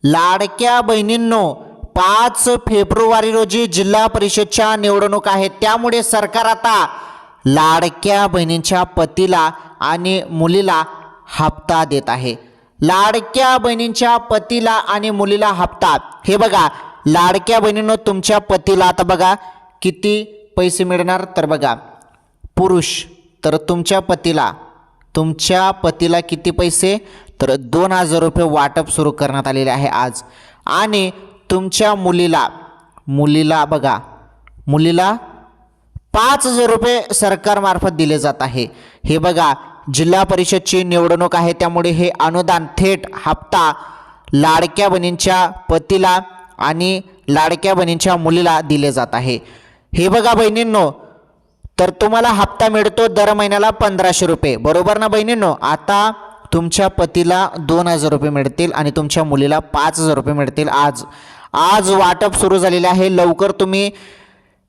लाडक्या बहिणींनो, 5 फेब्रुवारी रोजी जिल्हा परिषदच्या निवडणूक आहेत. त्यामुळे सरकार आता लाडक्या बहिणींच्या पतीला आणि मुलीला हप्ता देत आहे. लाडक्या बहिणींच्या पतीला आणि मुलीला हप्ता. हे बघा, लाडक्या बहिणींनो, तुमच्या पतीला आता बघा किती पैसे मिळणार. तर बघा, पुरुष तर तुमच्या पतीला किती पैसे, तर 2,000 रुपये वाटप सुरू करण्यात आलेले आहे आज. आणि तुमच्या मुलीला बघा, मुलीला 5,000 रुपये सरकारमार्फत दिले जात आहे. हे बघा, जिल्हा परिषदची निवडणूक आहे, त्यामुळे हे अनुदान थेट हप्ता लाडक्या बहिणींच्या पतीला आणि लाडक्या बहिणींच्या मुलीला दिले जात आहे. हे बघा बहिणींनो, तर तुम्हाला हप्ता मिळतो दर महिन्याला 1,500 रुपये, बरोबर ना बहिणींनो. आता तुमच्या पतीला 2,000 रुपये मिळतील आणि तुमच्या मुलीला 5,000 रुपये मिळतील. आज वाटप सुरू झालेले आहे. लवकर तुम्ही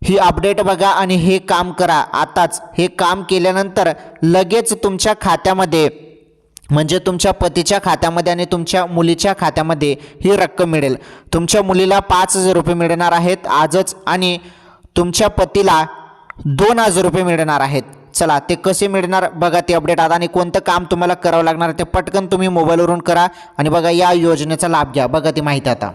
ही अपडेट बघा आणि हे काम करा. आताच हे काम केल्यानंतर लगेच तुमच्या खात्यामध्ये, म्हणजे तुमच्या पतीच्या खात्यामध्ये आणि तुमच्या मुलीच्या खात्यामध्ये ही रक्कम मिळेल. तुमच्या मुलीला 5,000 रुपये मिळणार आहेत आजच आणि तुमच्या पतीला 2,000 रुपये मिळणार आहेत. चला, ते कसे मिळणार बघा ते अपडेट आता, आणि कोणतं काम तुम्हाला करावं लागणार ते पटकन तुम्ही मोबाईलवरून करा आणि बघा या योजनेचा लाभ घ्या. बघा ती माहिती आता.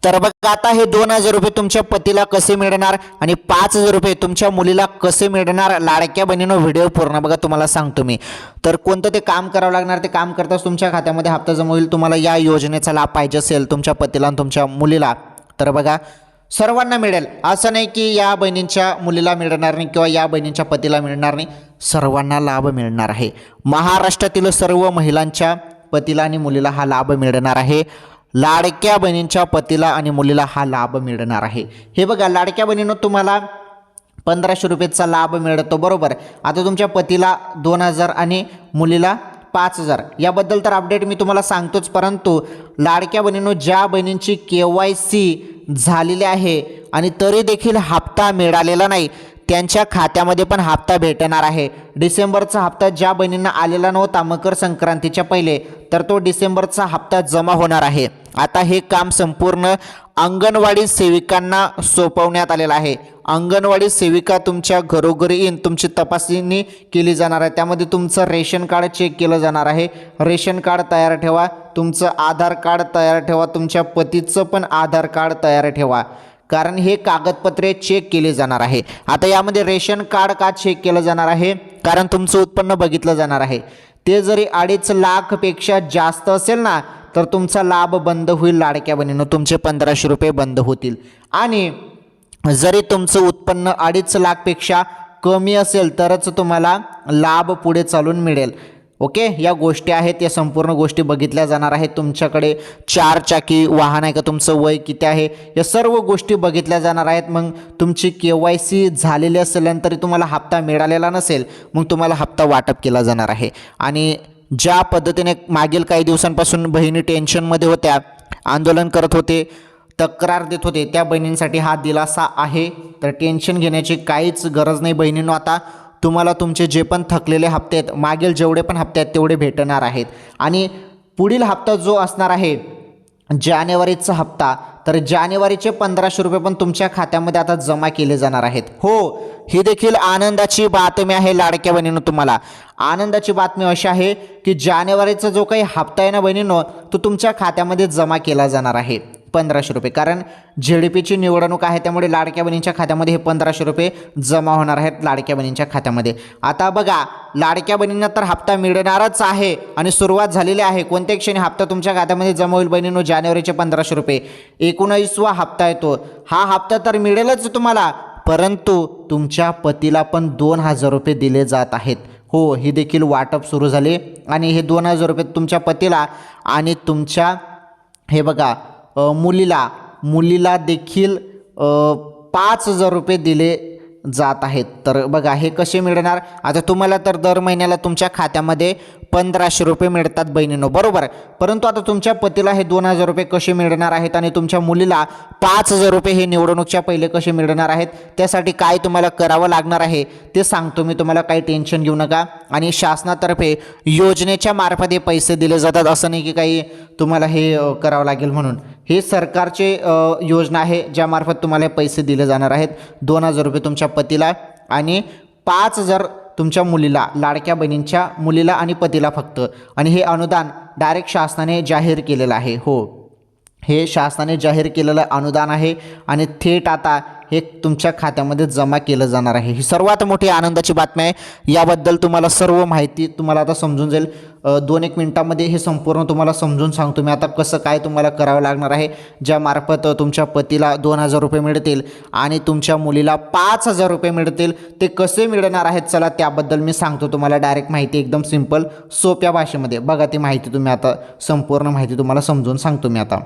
तर बघा, आता हे 2,000 रुपये तुमच्या पतीला कसे मिळणार आणि 5,000 रुपये तुमच्या मुलीला कसे मिळणार. लाडक्या बहिणीनो, व्हिडिओ पूर्ण बघा, तुम्हाला सांगतो मी. तर कोणतं ते काम करावं लागणार, ते काम करताच तुमच्या खात्यामध्ये हप्ता जमा होईल. तुम्हाला या योजनेचा लाभ पाहिजे असेल तुमच्या पतीला आणि तुमच्या मुलीला, तर बघा सर्वांना मिळेल. असं नाही की या बहिणींच्या मुलीला मिळणार नाही किंवा या बहिणींच्या पतीला मिळणार नाही, सर्वांना लाभ मिळणार आहे. महाराष्ट्रातील सर्व महिलांच्या पतीला आणि मुलीला हा लाभ मिळणार आहे. लाडक्या बहिणींच्या पतीला आणि मुलीला हा लाभ मिळणार आहे. हे बघा, लाडक्या बहिणीनं तुम्हाला 1,500 रुपयेचा लाभ मिळतो, बरोबर. आता तुमच्या पतीला 2,000 आणि मुलीला 5,000. याबद्दल तर अपडेट मी तुम्हाला सांगतोच, परंतु लाडक्या बहिणींनो, ज्या बहिणींची KYC झालेली आहे आणि तरी देखील हप्ता मिळालेला नाही, त्यांच्या खात्यामध्ये पण हप्ता भेटणार आहे. डिसेंबरचा हप्ता ज्या बहिणींना आलेला नव्हता मकर संक्रांतीच्या पहिले, तर तो डिसेंबरचा हप्ता जमा होणार आहे. आता हे काम संपूर्ण अंगणवाडी सेविकांना सोपवण्यात आलेलं आहे. अंगणवाडी सेविका तुमच्या घरोघरी येऊन तुमची तपासणी केली जाणार आहे. त्यामध्ये तुमचं रेशन कार्ड चेक केलं जाणार आहे. रेशन कार्ड तयार ठेवा, तुमचं आधार कार्ड तयार ठेवा, तुमच्या पतीचं पण आधार कार्ड तयार ठेवा, कारण हे कागदपत्रे चेक केले जाणार आहे. आता यामध्ये रेशन कार्ड का चेक केलं जाणार आहे, कारण तुमचं उत्पन्न बघितलं जाणार आहे. ते जरी 2.5 लाखपेक्षा जास्त असेल ना, तर तुमचा लाभ बंद होईल. लाडक्या बहिणीनं तुमचे 1,500 रुपये बंद होतील. आणि जरी तुमचं उत्पन्न 2.5 लाखपेक्षा कमी असेल तरच तुम्हाला लाभ पुढे चालून मिळेल. ओके, या गोष्टी आहेत, या संपूर्ण गोष्टी बघितल्या जाणार आहेत. तुमच्याकडे 4 चाकी वाहन आहे का, तुमचं वय किती आहे, या सर्व गोष्टी बघितल्या जाणार आहेत. मग तुमची KYC झालेली असेल तरी तुम्हाला हप्ता मिळालेला नसेल, मग तुम्हाला हप्ता वाटप केला जाणार आहे. आणि ज्या पद्धतीने मागील काही दिवसांपासून बहिणी टेन्शनमध्ये होत्या, आंदोलन करत होते, तक्रार देत होते, त्या बहिणींसाठी हा दिलासा आहे. तर टेन्शन घेण्याची काहीच गरज नाही बहिणींनो. आता तुम्हाला तुमचे जे पण थकलेले हप्ते आहेत, मागील जेवढे पण हप्ते आहेत तेवढे भेटणार आहेत. आणि पुढील हप्ता जो असणार आहे जानेवारीचा हप्ता, तर जानेवारीचे 1,500 रुपये पण तुमच्या खात्यामध्ये आता जमा केले जाणार आहेत. हो, ही देखील आनंदाची बातमी आहे लाडक्या बहिणींनो. तुम्हाला आनंदाची बातमी अशी आहे की जानेवारीचा जो काही हप्ता आहे ना बहिणींनो, तो तुमच्या खात्यामध्ये जमा केला जाणार आहे 1,500 रुपये. कारण ZDPची निवडणूक आहे, त्यामुळे लाडक्या बहिणींच्या खात्यामध्ये हे 1,500 रुपये जमा होणार आहेत लाडक्या बहिणींच्या खात्यामध्ये. आता बघा, लाडक्या बहिणींना तर हप्ता मिळणारच आहे आणि सुरुवात झालेली आहे. कोणत्या क्षणी हप्ता तुमच्या खात्यामध्ये जमा होईल बहिणींनो, जानेवारीचे 1,500 रुपये. 19वा हप्ता येतो, हा हप्ता तर मिळेलच तुम्हाला, परंतु तुमच्या पतीला पण 2,000 रुपये दिले जात आहेत. हो, ही देखील वाटप सुरू झाले आणि हे 2,000 रुपये तुमच्या पतीला आणि तुमच्या हे बघा मुलीला देखील 5,000 रुपये दिले जात आहेत. तर बघा हे कसे मिळणार, आता तुम्हाला तर दर महिन्याला तुमच्या खात्यामध्ये 1500 रुपये मिळतात बहिणींनो, बरोबर. परंतु आता तुमच्या पतीला हे 2000 रुपये कसे मिळणार आहेत आणि तुमच्या मुलीला 5000 रुपये हे निवडणुकीच्या पहिले कसे मिळणार आहेत, त्यासाठी काय तुम्हाला करावं लागणार आहे ते सांगतो मी तुम्हाला, काही टेन्शन घेऊ नका. आणि शासनातर्फे योजनेच्या मार्फत हे पैसे दिले जातात, असं नाही की काही तुम्हाला हे करावं लागेल म्हणून. हे सरकारचे योजना आहे ज्यामार्फत तुम्हाला पैसे दिले जाणार आहेत. 2000 रुपये तुमच्या पतीला आणि 5000 तुमच्या मुलीला, लाडक्या बहिणींच्या मुलीला आणि पतीला फक्त. आणि हे अनुदान डायरेक्ट शासनाने जाहीर केलेलं आहे. हो, हे शासनाने जाहीर केलेलं अनुदान आहे आणि थेट आता हे तुमच्या खात्यामध्ये जमा केलं जाणार आहे. ही सर्वात मोठी आनंदाची बातमी आहे. याबद्दल तुम्हाला सर्व माहिती तुम्हाला आता समजून जाईल. 2-1 मिनिटामध्ये हे संपूर्ण तुम्हाला समजून सांगतो मी आता कसं काय तुम्हाला करावं लागणार आहे, ज्यामार्फत तुमच्या पतीला 2000 रुपये मिळतील आणि तुमच्या मुलीला 5000 रुपये मिळतील. ते कसे मिळणार आहेत चला त्याबद्दल मी सांगतो तुम्हाला. डायरेक्ट माहिती, एकदम सिंपल सोप्या भाषेमध्ये. बघा ती माहिती तुम्ही आता, संपूर्ण माहिती तुम्हाला समजून सांगतो मी आता.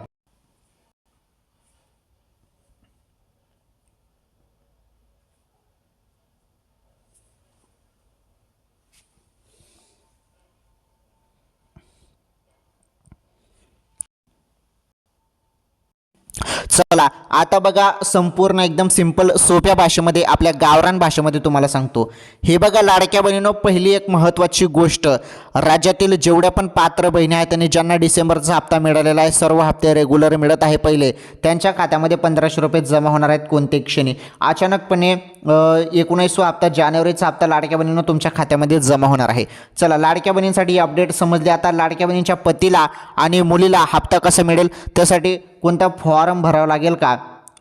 चला आता बघा, संपूर्ण एकदम सिंपल सोप्या भाषेमध्ये, आपल्या गावरान भाषेमध्ये तुम्हाला सांगतो. हे बघा लाडक्या बहिणींनो, पहिली एक महत्त्वाची गोष्ट, राज्यातील जेवढ्या पण पात्र बहिणी आहेत आणि ज्यांना डिसेंबरचा हप्ता मिळालेला आहे, सर्व हप्ते रेग्युलर मिळत आहे पहिले, त्यांच्या खात्यामध्ये 1500 रुपये जमा होणार आहेत कोणत्याही क्षणी. अचानकपणे 19वा हप्ता, जानेवारीचा हप्ता लाडक्या बहिणींनो तुमच्या खात्यामध्ये जमा होणार आहे. चला लाडक्या बहिणींसाठी अपडेट समजले. आता लाडक्या बहिणींच्या पतीला आणि मुलीला हप्ता कसा मिळेल, त्यासाठी कोणता फॉर्म भरावा लागेल का,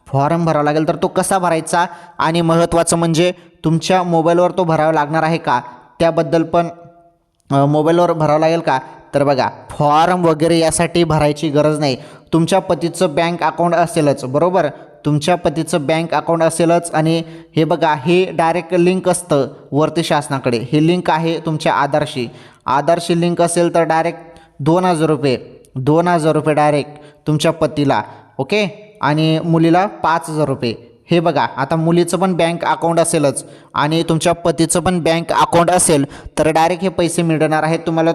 फॉर्म भरावा लागेल. तर तो कसा भरायचा आणि महत्त्वाचं म्हणजे तुमच्या मोबाईलवर तो भरावा लागणार आहे का, त्याबद्दल पण मोबाईलवर भरावं लागेल का. तर बघा फॉर्म वगैरे यासाठी भरायची गरज नाही. तुमच्या पतीचं बँक अकाउंट असेलच, बरोबर, तुमच्या पतीचं बँक अकाउंट असेलच. आणि हे बघा हे डायरेक्ट लिंक असतं वरती शासनाकडे, हे लिंक आहे तुमच्या आधारशी लिंक असेल तर डायरेक्ट 2000 रुपये डायरेक्ट तुमच्या पतीला, ओके, आणि मुलीला 5000 रुपये. हे बघा आता मुलीचं पण बँक अकाउंट असेलच आणि तुमच्या पतीचं पण बँक अकाउंट असेल तर डायरेक्ट हे पैसे मिळणार आहेत. तुम्हाला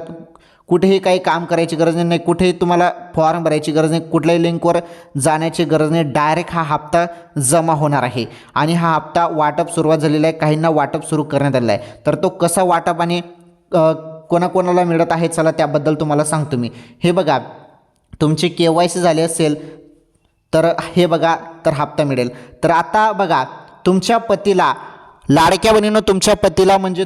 कुठेही काही काम करायची गरज नाही, कुठेही तुम्हाला फॉर्म भरायची गरज नाही, कुठल्याही लिंकवर जाण्याची गरज नाही. डायरेक्ट हा हप्ता जमा होणार आहे. आणि हा हप्ता वाटप सुरुवात झालेला आहे, काहींना वाटप सुरू करण्यात आलेलं आहे. तर तो कसा वाटप आणि कोणाकोणाला मिळत आहे चला त्याबद्दल तुम्हाला सांगतो मी. हे बघा तुमची KYC झाली असेल तर हे बघा तर हप्ता मिळेल. तर आता बघा तुमच्या पतीला, लाडक्या बहिणीनं तुमच्या पतीला, म्हणजे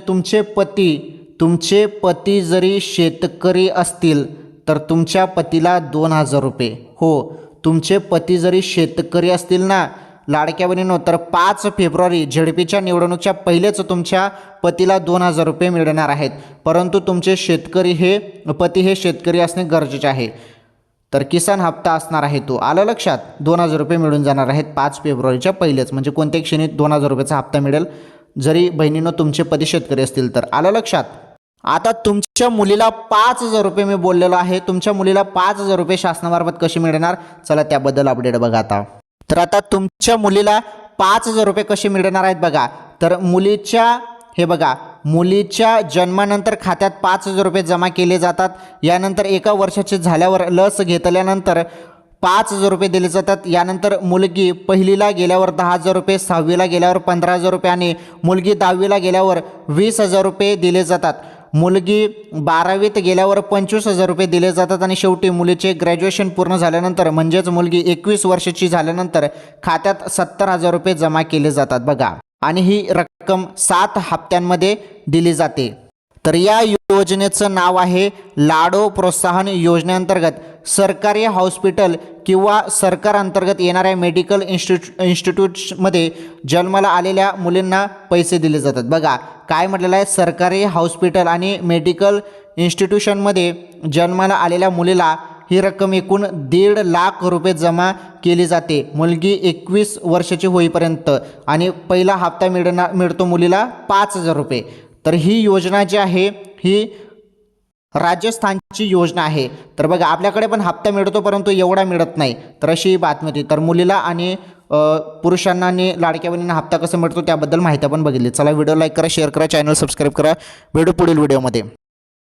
तुमचे पती जरी शेतकरी असतील तर तुमच्या पतीला 2000 रुपये. हो, तुमचे पती जरी शेतकरी असतील ना लाडक्या बहिणींनो, तर 5 फेब्रुवारी झेडपीच्या निवडणुकीच्या पहिलेच तुमच्या पतीला 2000 रुपये मिळणार आहेत. परंतु तुमचे पती हे शेतकरी असणे गरजेचे आहे. तर किसान हप्ता असणार आहे तो, आलं लक्षात. 2000 रुपये मिळून जाणार आहेत 5 फेब्रुवारीच्या पहिलेच, म्हणजे कोणत्याही क्षणी 2000 रुपयाचा हप्ता मिळेल जरी बहिणीनं तुमचे पती शेतकरी असतील तर, आलं लक्षात. आता तुमच्या मुलीला 5000 रुपये मी बोललेलो आहे, तुमच्या मुलीला 5000 रुपये शासनामार्फत कसे मिळणार चला त्याबद्दल अपडेट बघा आता. तर आता तुमच्या मुलीला 5000 रुपये कसे मिळणार आहेत बघा. तर मुलीच्या जन्मानंतर खात्यात 5000 रुपये जमा केले जातात. यानंतर 1 वर्षाचे झाल्यावर लस घेतल्यानंतर 5000 रुपये दिले जातात. यानंतर मुलगी पहिलीला गेल्यावर 10000 रुपये, 6वीला गेल्यावर 15000 रुपये आणि मुलगी 10वीला गेल्यावर 20000 रुपये दिले जातात. मुलगी 12वीत गेल्यावर 25000 रुपये दिले जातात. आणि शेवटी मुलीचे ग्रॅज्युएशन पूर्ण झाल्यानंतर म्हणजेच मुलगी 21 वर्षाची झाल्यानंतर खात्यात 70000 रुपये जमा केले जातात बघा. आणि ही रक्कम 7 हप्त्यांमध्ये दिली जाते. तर या योजनेचं नाव आहे लाडो प्रोत्साहन योजनेअंतर्गत सरकारी हॉस्पिटल किंवा सरकार अंतर्गत येणाऱ्या मेडिकल इन्स्टिट्यूट्समध्ये जन्माला आलेल्या मुलींना पैसे दिले जातात. बघा काय म्हटलेलं आहे, सरकारी हॉस्पिटल आणि मेडिकल इन्स्टिट्यूशनमध्ये जन्माला आलेल्या मुलीला ही रक्कम एकूण 1.5 लाख रुपये जमा केली जाते मुलगी 21 वर्षाची होईपर्यंत. आणि पहिला हप्ता मिळतो मुलीला 5000 रुपये. तर ही योजना जी आहे ही राजस्थानची योजना आहे. तर बघा आपल्याकडे पण हप्ता मिळतो परंतु एवढा मिळत नाही, तर अशी बातमी होती. तर मुलीला आणि पुरुषांना आणि लाडक्या बहिणींना हप्ता कसा मिळतो त्याबद्दल माहिती आपण बघितली. चला व्हिडिओ लाईक करा, शेअर करा, चॅनल सबस्क्राईब करा. भेटू पुढील व्हिडिओमध्ये.